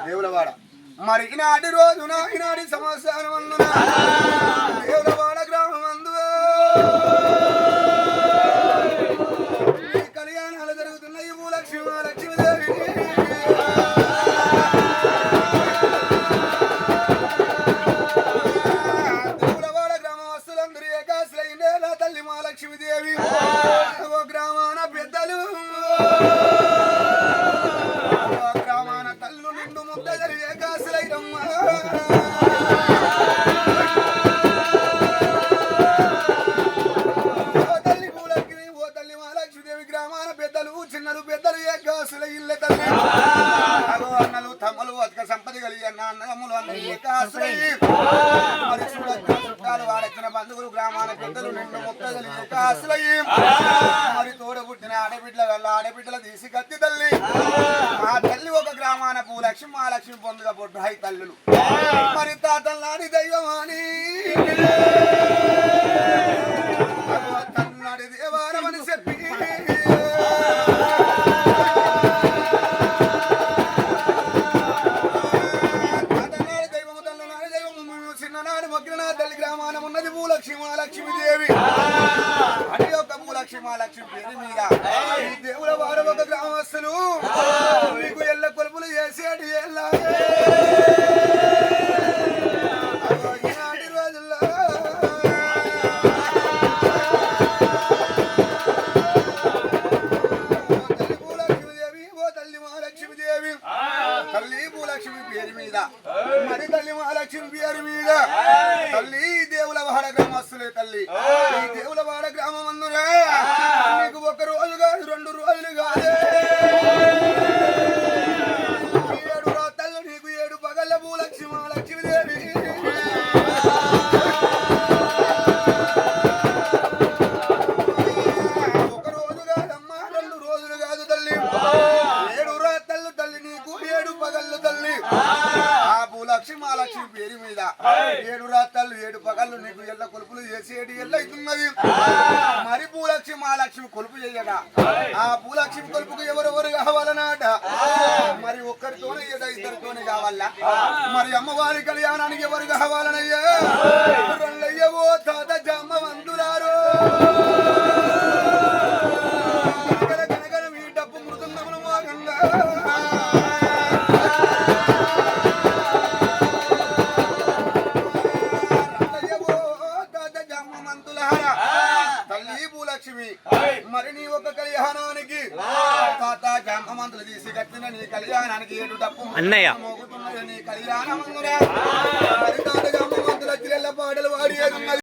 దేవులవాడ మరి ఈనాటి రోజున ఈనాటి సంవత్సరం అందున దేవులవాడ గ్రామం అందు కళ్యాణాలు జరుగుతున్నాయి. భూలక్ష్మి లక్ష్మీదేవి దేవులవాడ గ్రామస్తులందరూ ఏకాశలైందే నా తల్లి మా లక్ష్మీదేవి ఓ గ్రామాన పెద్దలు బంధువులు గ్రామాల పెద్దలు నిండు ముత్తగలి మరి తోడబుట్టిన ఆడబిడ్డల వల్ల ఆడబిడ్డలు తీసి గద్ది తల్లి మా తల్లి ఒక గ్రామాన భూలక్ష్మి మహాలక్ష్మి పొందుగా బొడ్డు హై తల్లులు మరి తాతల్లాడి దైవమాని తల్లాడి దేవారమని చెప్పి లక్ష్మీదేవి అని ఒక భూలక్ష్మి మహాలక్ష్మి పేరు మీద ఈ దేవుల వారు ఒక గ్రామస్తులు మీకు ఎల్ల కొలుపులు చేసేటి ఈనాటి రోజుల్లో మందురా నీకు ఒక రోజు కాదు 2 రోజులు కాదే 7 రాత్రులు నీకు 7 పగళ్ళ భూలక్ష్మి లక్ష్మీదేవి ఒక రోజు కాదమ్మా 2 రోజులు కాదు తల్లి 7 రాత్రులు తల్లి నీకు 7 పగళ్ళు తల్లి ఆ భూలక్ష్మి మహాలక్ష్మి పేరు మీద 7 రాత్రులు 7 పగళ్ళు నీకు ఎల్ల కొలుపులు చేసి 7 ఎల్ల అవుతున్నది మరి భూలక్ష్మి మహాలక్ష్మి కొలుపు చేయగా ఆ భూలక్ష్మి కొలుపుకు ఎవరెవరు కావాలన్నట మరి ఒక్కరితోనే ఏదో ఇద్దరితోనే కావాలా మరి అమ్మవారి కళ్యాణానికి ఎవరు కావాలనయ్యా రల్లయ్యవో తాత జమ్మ వంతులారు కనకన మీ డప్పు మృదంగమును మోగంగా లక్ష్మి మరి నీ ఒక కళ్యాణానికి తాత జామమంతులు తీసి కట్టిన నీ కళ్యాణానికి 7 డప్పు మోగుతున్నది నీ కళ్యాణం మరి తాత జామమంతుల పాటలు వాడేది